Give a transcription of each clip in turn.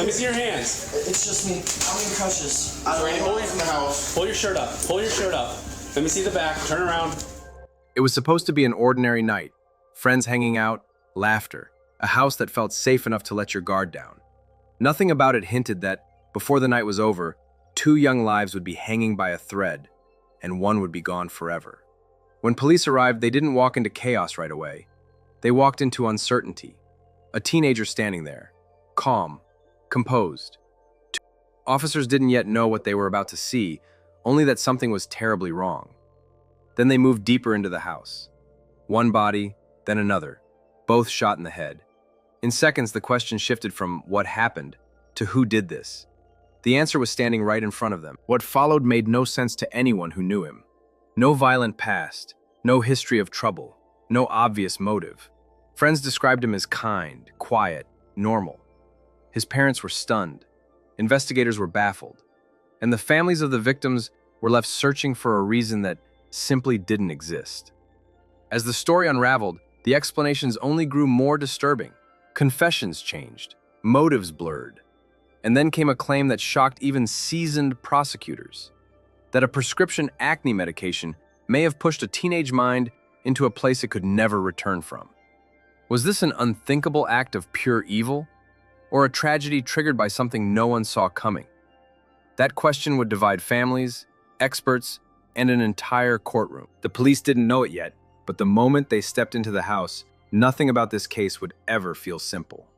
Let me see your hands. It's just me. I'm in crutches. I ran away from the house. Pull your shirt up. Pull your shirt up. Let me see the back. Turn around. It was supposed to be an ordinary night. Friends hanging out, laughter, a house that felt safe enough to let your guard down. Nothing about it hinted that, before the night was over, 2 young lives would be hanging by a thread, and one would be gone forever. When police arrived, they didn't walk into chaos right away. They walked into uncertainty. A teenager standing there, calm, composed. Officers didn't yet know what they were about to see, only that something was terribly wrong. Then they moved deeper into the house. One body, then another, both shot in the head. In seconds, the question shifted from what happened to who did this. The answer was standing right in front of them. What followed made no sense to anyone who knew him. No violent past, no history of trouble, no obvious motive. Friends described him as kind, quiet, normal. His parents were stunned. Investigators were baffled. And the families of the victims were left searching for a reason that simply didn't exist. As the story unraveled, the explanations only grew more disturbing. Confessions changed, motives blurred. And then came a claim that shocked even seasoned prosecutors, that a prescription acne medication may have pushed a teenage mind into a place it could never return from. Was this an unthinkable act of pure evil, or a tragedy triggered by something no one saw coming? That question would divide families, experts, and an entire courtroom. The police didn't know it yet, but the moment they stepped into the house, nothing about this case would ever feel simple.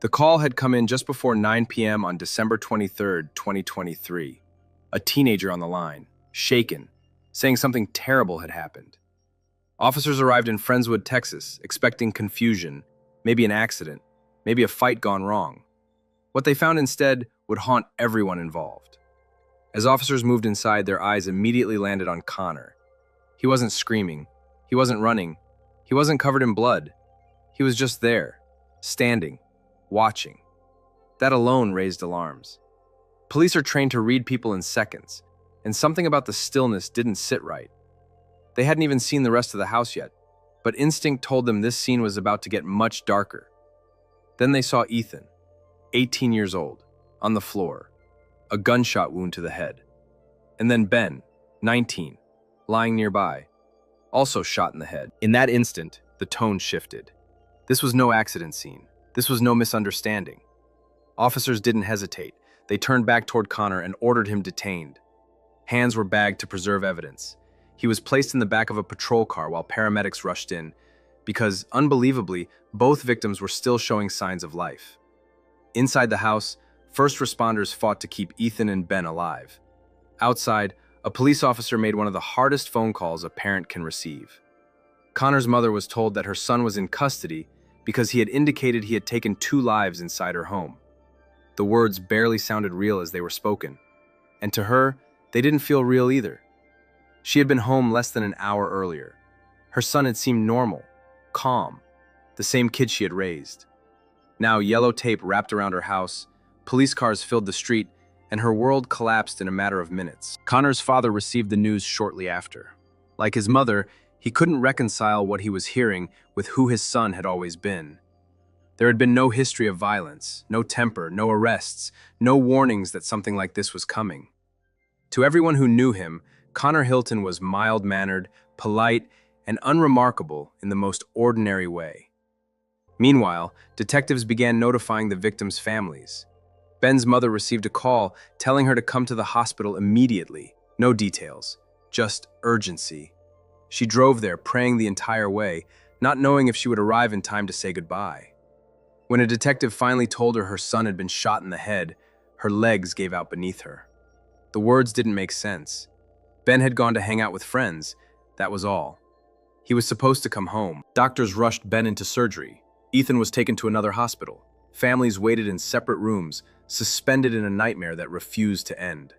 The call had come in just before 9 p.m. on December 23, 2023. A teenager on the line, shaken, saying something terrible had happened. Officers arrived in Friendswood, Texas, expecting confusion, maybe an accident, maybe a fight gone wrong. What they found instead would haunt everyone involved. As officers moved inside, their eyes immediately landed on Connor. He wasn't screaming, he wasn't running, he wasn't covered in blood. He was just there, standing, watching. That alone raised alarms. Police are trained to read people in seconds, and something about the stillness didn't sit right. They hadn't even seen the rest of the house yet, but instinct told them this scene was about to get much darker. Then they saw Ethan, 18 years old, on the floor, a gunshot wound to the head. And then Ben, 19, lying nearby, also shot in the head. In that instant, the tone shifted. This was no accident scene. This was no misunderstanding. Officers didn't hesitate. They turned back toward Connor and ordered him detained. Hands were bagged to preserve evidence. He was placed in the back of a patrol car while paramedics rushed in, because, unbelievably, both victims were still showing signs of life. Inside the house, first responders fought to keep Ethan and Ben alive. Outside, a police officer made one of the hardest phone calls a parent can receive. Connor's mother was told that her son was in custody because he had indicated he had taken 2 lives inside her home. The words barely sounded real as they were spoken, and to her, they didn't feel real either. She had been home less than an hour earlier. Her son had seemed normal, calm, the same kid she had raised. Now yellow tape wrapped around her house, police cars filled the street, and her world collapsed in a matter of minutes. Connor's father received the news shortly after. Like his mother, he couldn't reconcile what he was hearing with who his son had always been. There had been no history of violence, no temper, no arrests, no warnings that something like this was coming. To everyone who knew him, Connor Hilton was mild-mannered, polite, and unremarkable in the most ordinary way. Meanwhile, detectives began notifying the victims' families. Ben's mother received a call telling her to come to the hospital immediately. No details, just urgency. She drove there, praying the entire way, not knowing if she would arrive in time to say goodbye. When a detective finally told her her son had been shot in the head, her legs gave out beneath her. The words didn't make sense. Ben had gone to hang out with friends, that was all. He was supposed to come home. Doctors rushed Ben into surgery. Ethan was taken to another hospital. Families waited in separate rooms, suspended in a nightmare that refused to end.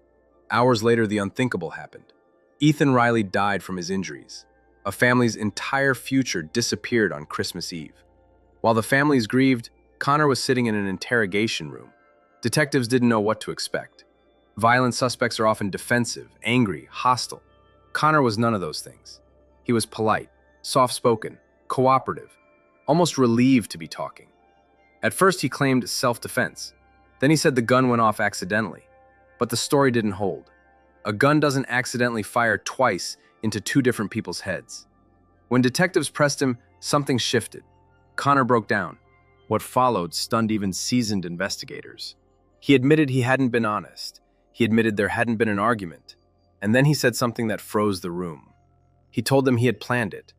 Hours later, the unthinkable happened. Ethan Riley died from his injuries. A family's entire future disappeared on Christmas Eve. While the families grieved, Connor was sitting in an interrogation room. Detectives didn't know what to expect. Violent suspects are often defensive, angry, hostile. Connor was none of those things. He was polite, soft-spoken, cooperative, almost relieved to be talking. At first, he claimed self-defense. Then he said the gun went off accidentally, but the story didn't hold. A gun doesn't accidentally fire twice into two different people's heads. When detectives pressed him, something shifted. Connor broke down. What followed stunned even seasoned investigators. He admitted he hadn't been honest. He admitted there hadn't been an argument. And then he said something that froze the room. He told them he had planned it.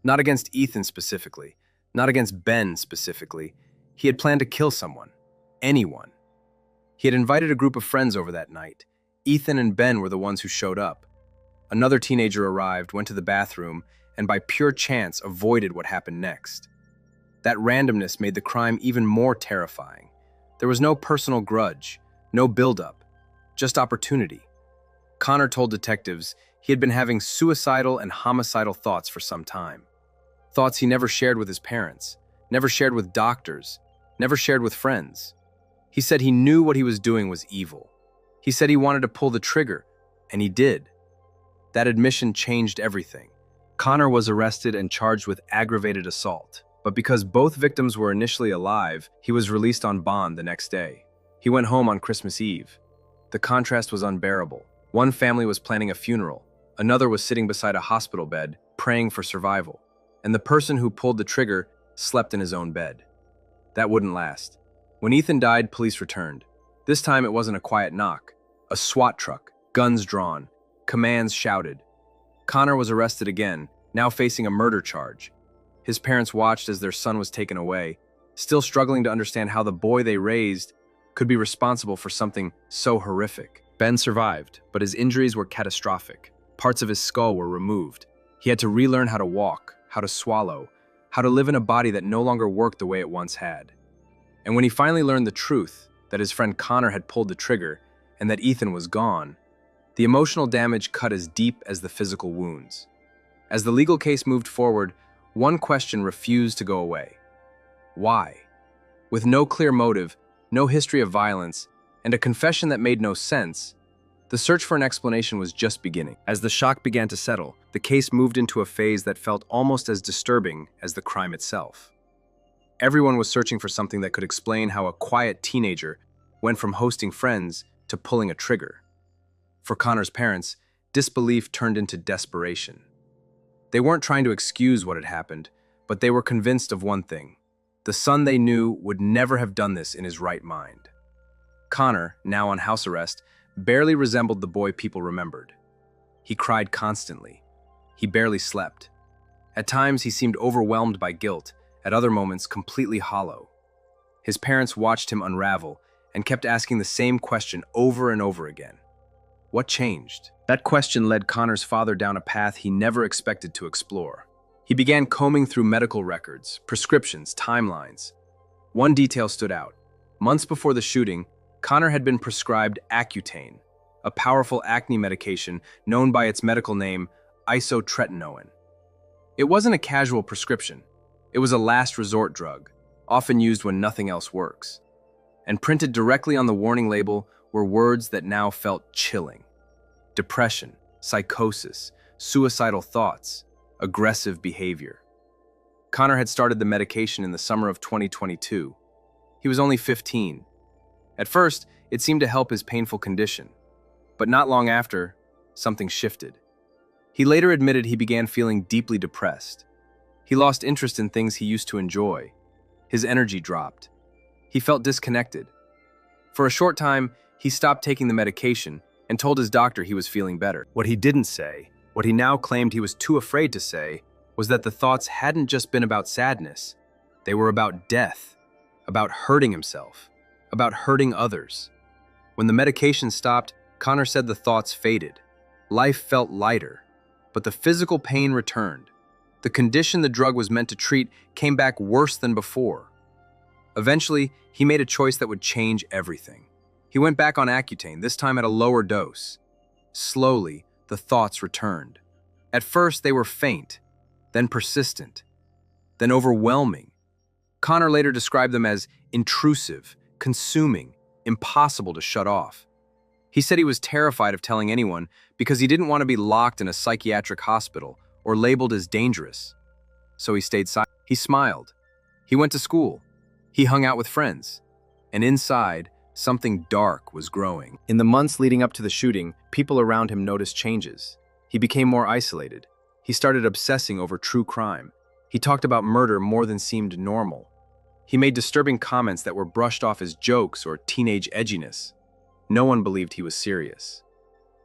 Not against Ethan specifically, not against Ben specifically. He had planned to kill someone. Anyone. He had invited a group of friends over that night. Ethan and Ben were the ones who showed up. Another teenager arrived, went to the bathroom, and by pure chance avoided what happened next. That randomness made the crime even more terrifying. There was no personal grudge, no buildup, just opportunity. Connor told detectives he had been having suicidal and homicidal thoughts for some time. Thoughts he never shared with his parents, never shared with doctors, never shared with friends. He said he knew what he was doing was evil. He said he wanted to pull the trigger, and he did. That admission changed everything. Connor was arrested and charged with aggravated assault, but because both victims were initially alive, he was released on bond the next day. He went home on Christmas Eve. The contrast was unbearable. One family was planning a funeral. Another was sitting beside a hospital bed, praying for survival. And the person who pulled the trigger slept in his own bed. That wouldn't last. When Ethan died, police returned. This time it wasn't a quiet knock. A SWAT truck, guns drawn, commands shouted. Connor was arrested again, now facing a murder charge. His parents watched as their son was taken away, still struggling to understand how the boy they raised could be responsible for something so horrific. Ben survived, but his injuries were catastrophic. Parts of his skull were removed. He had to relearn how to walk, how to swallow, how to live in a body that no longer worked the way it once had. And when he finally learned the truth, that his friend Connor had pulled the trigger and that Ethan was gone, the emotional damage cut as deep as the physical wounds. As the legal case moved forward, one question refused to go away. Why? With no clear motive, no history of violence, and a confession that made no sense, the search for an explanation was just beginning. As the shock began to settle, the case moved into a phase that felt almost as disturbing as the crime itself. Everyone was searching for something that could explain how a quiet teenager went from hosting friends to pulling a trigger. For Connor's parents, disbelief turned into desperation. They weren't trying to excuse what had happened, but they were convinced of one thing. The son they knew would never have done this in his right mind. Connor, now on house arrest, barely resembled the boy people remembered. He cried constantly. He barely slept. At times, he seemed overwhelmed by guilt, at other moments, completely hollow. His parents watched him unravel and kept asking the same question over and over again. What changed? That question led Connor's father down a path he never expected to explore. He began combing through medical records, prescriptions, timelines. One detail stood out. Months before the shooting, Connor had been prescribed Accutane, a powerful acne medication known by its medical name, isotretinoin. It wasn't a casual prescription. It was a last resort drug, often used when nothing else works. And printed directly on the warning label were words that now felt chilling. Depression, psychosis, suicidal thoughts, aggressive behavior. Connor had started the medication in the summer of 2022. He was only 15. At first, it seemed to help his painful condition. But not long after, something shifted. He later admitted he began feeling deeply depressed. He lost interest in things he used to enjoy. His energy dropped. He felt disconnected. For a short time, he stopped taking the medication and told his doctor he was feeling better. What he didn't say, what he now claimed he was too afraid to say, was that the thoughts hadn't just been about sadness. They were about death, about hurting himself, about hurting others. When the medication stopped, Connor said the thoughts faded. Life felt lighter, but the physical pain returned. The condition the drug was meant to treat came back worse than before. Eventually, he made a choice that would change everything. He went back on Accutane, this time at a lower dose. Slowly, the thoughts returned. At first, they were faint, then persistent, then overwhelming. Connor later described them as intrusive, consuming, impossible to shut off. He said he was terrified of telling anyone because he didn't want to be locked in a psychiatric hospital or labeled as dangerous. So he stayed silent. He smiled. He went to school. He hung out with friends. And inside, something dark was growing. In the months leading up to the shooting, people around him noticed changes. He became more isolated. He started obsessing over true crime. He talked about murder more than seemed normal. He made disturbing comments that were brushed off as jokes or teenage edginess. No one believed he was serious.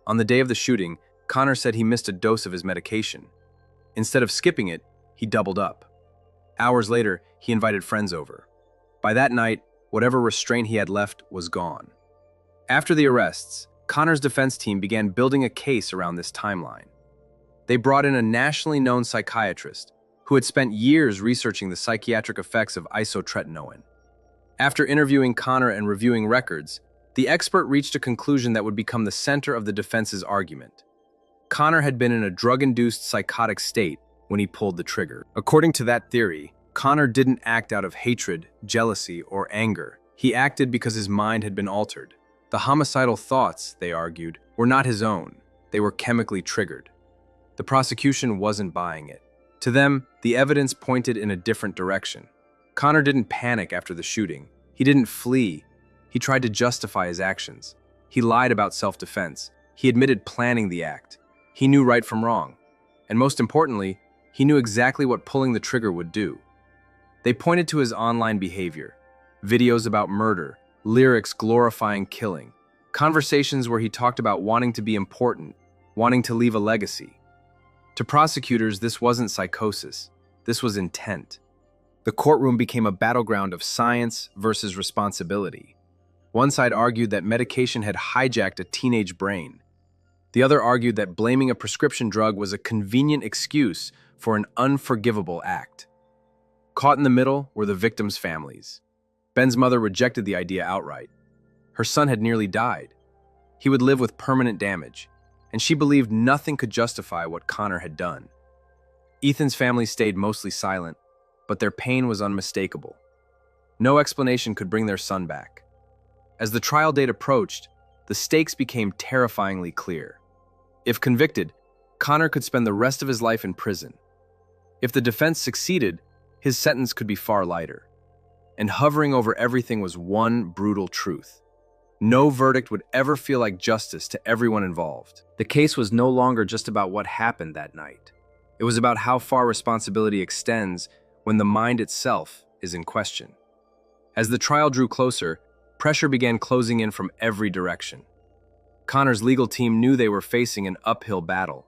On the day of the shooting, Connor said he missed a dose of his medication. Instead of skipping it, he doubled up. Hours later, he invited friends over. By that night, whatever restraint he had left was gone. After the arrests, Connor's defense team began building a case around this timeline. They brought in a nationally known psychiatrist who had spent years researching the psychiatric effects of isotretinoin. After interviewing Connor and reviewing records, the expert reached a conclusion that would become the center of the defense's argument. Connor had been in a drug-induced psychotic state when he pulled the trigger. According to that theory, Connor didn't act out of hatred, jealousy, or anger. He acted because his mind had been altered. The homicidal thoughts, they argued, were not his own. They were chemically triggered. The prosecution wasn't buying it. To them, the evidence pointed in a different direction. Connor didn't panic after the shooting. He didn't flee. He tried to justify his actions. He lied about self-defense. He admitted planning the act. He knew right from wrong. And most importantly, he knew exactly what pulling the trigger would do. They pointed to his online behavior, videos about murder, lyrics glorifying killing, conversations where he talked about wanting to be important, wanting to leave a legacy. To prosecutors, this wasn't psychosis. This was intent. The courtroom became a battleground of science versus responsibility. One side argued that medication had hijacked a teenage brain. The other argued that blaming a prescription drug was a convenient excuse for an unforgivable act. Caught in the middle were the victims' families. Ben's mother rejected the idea outright. Her son had nearly died. He would live with permanent damage, and she believed nothing could justify what Connor had done. Ethan's family stayed mostly silent, but their pain was unmistakable. No explanation could bring their son back. As the trial date approached, the stakes became terrifyingly clear. If convicted, Connor could spend the rest of his life in prison. If the defense succeeded, his sentence could be far lighter. And hovering over everything was one brutal truth. No verdict would ever feel like justice to everyone involved. The case was no longer just about what happened that night. It was about how far responsibility extends when the mind itself is in question. As the trial drew closer, pressure began closing in from every direction. Connor's legal team knew they were facing an uphill battle.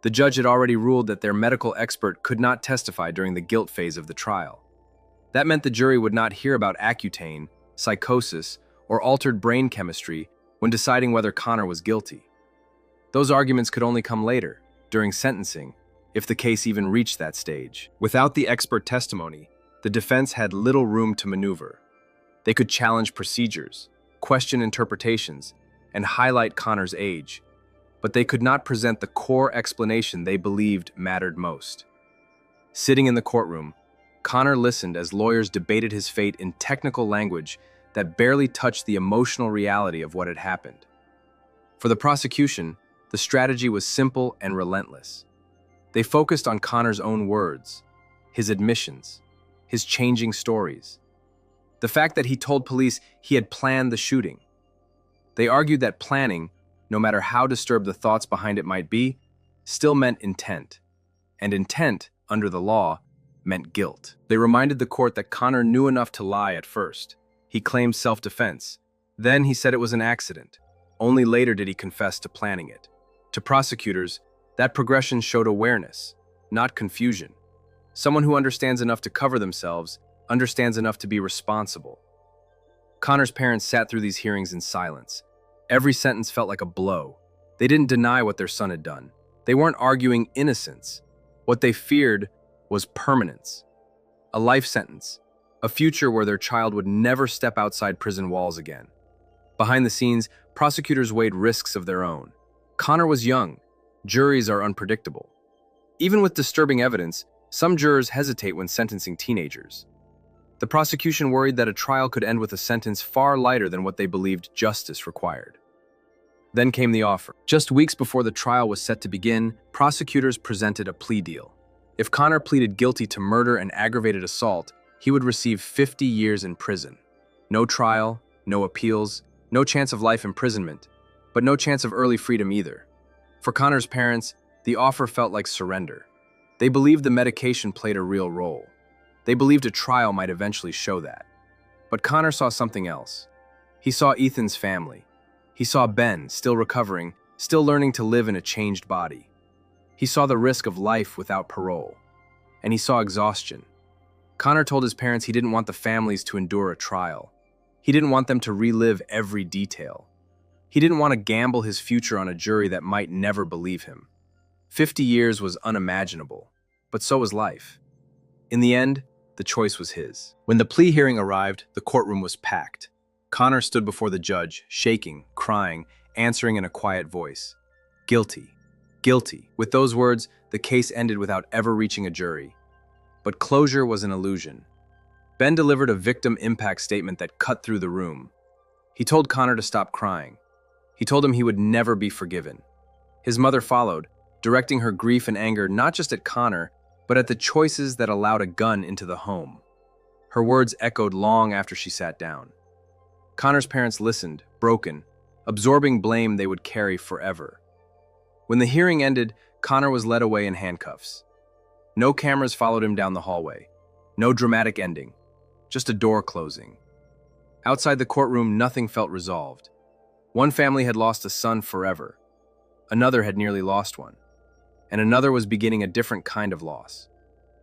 The judge had already ruled that their medical expert could not testify during the guilt phase of the trial. That meant the jury would not hear about Accutane, psychosis, or altered brain chemistry when deciding whether Connor was guilty. Those arguments could only come later, during sentencing, if the case even reached that stage. Without the expert testimony, the defense had little room to maneuver. They could challenge procedures, question interpretations, and highlight Connor's age, but they could not present the core explanation they believed mattered most. Sitting in the courtroom, Connor listened as lawyers debated his fate in technical language that barely touched the emotional reality of what had happened. For the prosecution, the strategy was simple and relentless. They focused on Connor's own words, his admissions, his changing stories. The fact that he told police he had planned the shooting. They argued that planning, no matter how disturbed the thoughts behind it might be, still meant intent. And intent, under the law, meant guilt. They reminded the court that Connor knew enough to lie at first. He claimed self-defense. Then he said it was an accident. Only later did he confess to planning it. To prosecutors, that progression showed awareness, not confusion. Someone who understands enough to cover themselves understands enough to be responsible. Connor's parents sat through these hearings in silence. Every sentence felt like a blow. They didn't deny what their son had done. They weren't arguing innocence. What they feared was permanence. A life sentence. A future where their child would never step outside prison walls again. Behind the scenes, prosecutors weighed risks of their own. Connor was young. Juries are unpredictable. Even with disturbing evidence, some jurors hesitate when sentencing teenagers. The prosecution worried that a trial could end with a sentence far lighter than what they believed justice required. Then came the offer. Just weeks before the trial was set to begin, prosecutors presented a plea deal. If Connor pleaded guilty to murder and aggravated assault, he would receive 50 years in prison. No trial, no appeals, no chance of life imprisonment, but no chance of early freedom either. For Connor's parents, the offer felt like surrender. They believed the medication played a real role. They believed a trial might eventually show that. But Connor saw something else. He saw Ethan's family. He saw Ben, still recovering, still learning to live in a changed body. He saw the risk of life without parole. And he saw exhaustion. Connor told his parents he didn't want the families to endure a trial. He didn't want them to relive every detail. He didn't want to gamble his future on a jury that might never believe him. 50 years was unimaginable, but so was life. In the end, the choice was his. When the plea hearing arrived, the courtroom was packed. Connor stood before the judge, shaking, crying, answering in a quiet voice. Guilty. Guilty. With those words, the case ended without ever reaching a jury. But closure was an illusion. Ben delivered a victim impact statement that cut through the room. He told Connor to stop crying. He told him he would never be forgiven. His mother followed, directing her grief and anger not just at Connor, but at the choices that allowed a gun into the home. Her words echoed long after she sat down. Connor's parents listened, broken, absorbing blame they would carry forever. When the hearing ended, Connor was led away in handcuffs. No cameras followed him down the hallway. No dramatic ending, just a door closing. Outside the courtroom, nothing felt resolved. One family had lost a son forever. Another had nearly lost one. And another was beginning a different kind of loss.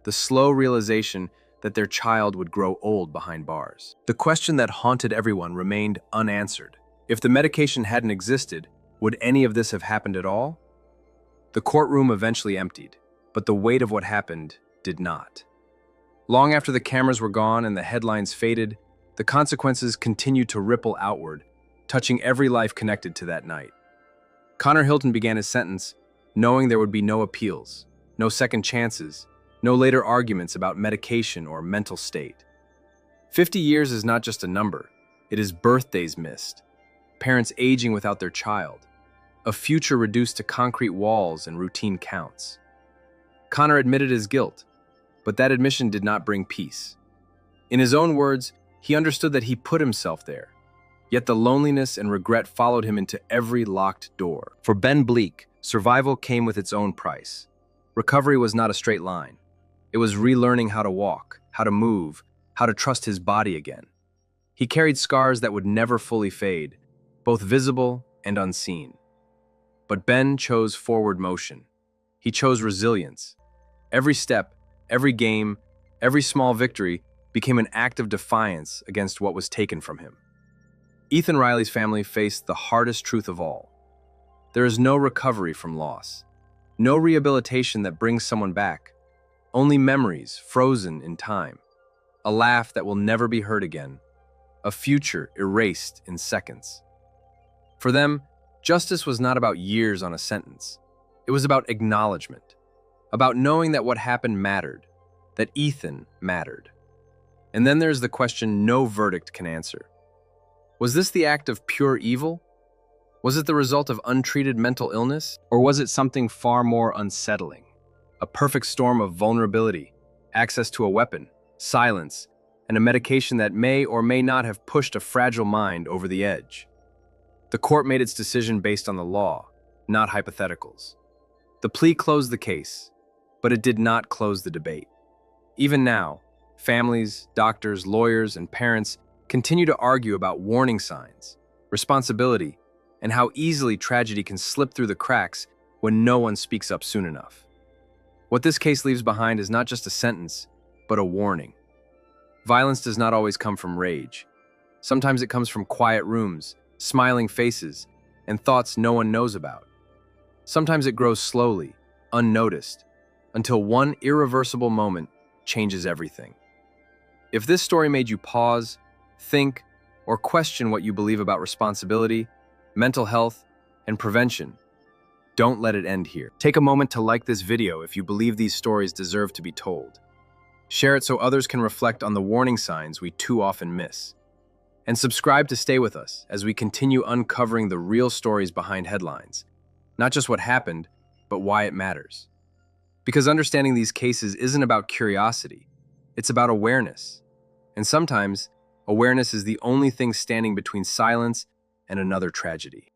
The slow realization that their child would grow old behind bars. The question that haunted everyone remained unanswered. If the medication hadn't existed, would any of this have happened at all? The courtroom eventually emptied, but the weight of what happened did not. Long after the cameras were gone and the headlines faded, the consequences continued to ripple outward, touching every life connected to that night. Connor Hilton began his sentence knowing there would be no appeals, no second chances, no later arguments about medication or mental state. 50 years is not just a number, it is birthdays missed, parents aging without their child, a future reduced to concrete walls and routine counts. Connor admitted his guilt, but that admission did not bring peace. In his own words, he understood that he put himself there, yet the loneliness and regret followed him into every locked door. For Ben Bliek, survival came with its own price. Recovery was not a straight line. It was relearning how to walk, how to move, how to trust his body again. He carried scars that would never fully fade, both visible and unseen. But Ben chose forward motion. He chose resilience. Every step, every game, every small victory became an act of defiance against what was taken from him. Ethan Riley's family faced the hardest truth of all. There is no recovery from loss, no rehabilitation that brings someone back, only memories frozen in time, a laugh that will never be heard again, a future erased in seconds. For them, justice was not about years on a sentence. It was about acknowledgement, about knowing that what happened mattered, that Ethan mattered. And then there's the question no verdict can answer. Was this the act of pure evil? Was it the result of untreated mental illness? Or was it something far more unsettling? A perfect storm of vulnerability, access to a weapon, silence, and a medication that may or may not have pushed a fragile mind over the edge. The court made its decision based on the law, not hypotheticals. The plea closed the case, but it did not close the debate. Even now, families, doctors, lawyers, and parents continue to argue about warning signs, responsibility, and how easily tragedy can slip through the cracks when no one speaks up soon enough. What this case leaves behind is not just a sentence, but a warning. Violence does not always come from rage. Sometimes it comes from quiet rooms, smiling faces, and thoughts no one knows about. Sometimes it grows slowly, unnoticed, until one irreversible moment changes everything. If this story made you pause, think, or question what you believe about responsibility, mental health, and prevention, don't let it end here. Take a moment to like this video if you believe these stories deserve to be told. Share it so others can reflect on the warning signs we too often miss. And subscribe to stay with us as we continue uncovering the real stories behind headlines. Not just what happened, but why it matters. Because understanding these cases isn't about curiosity, it's about awareness. And sometimes, Awareness is the only thing standing between silence and another tragedy.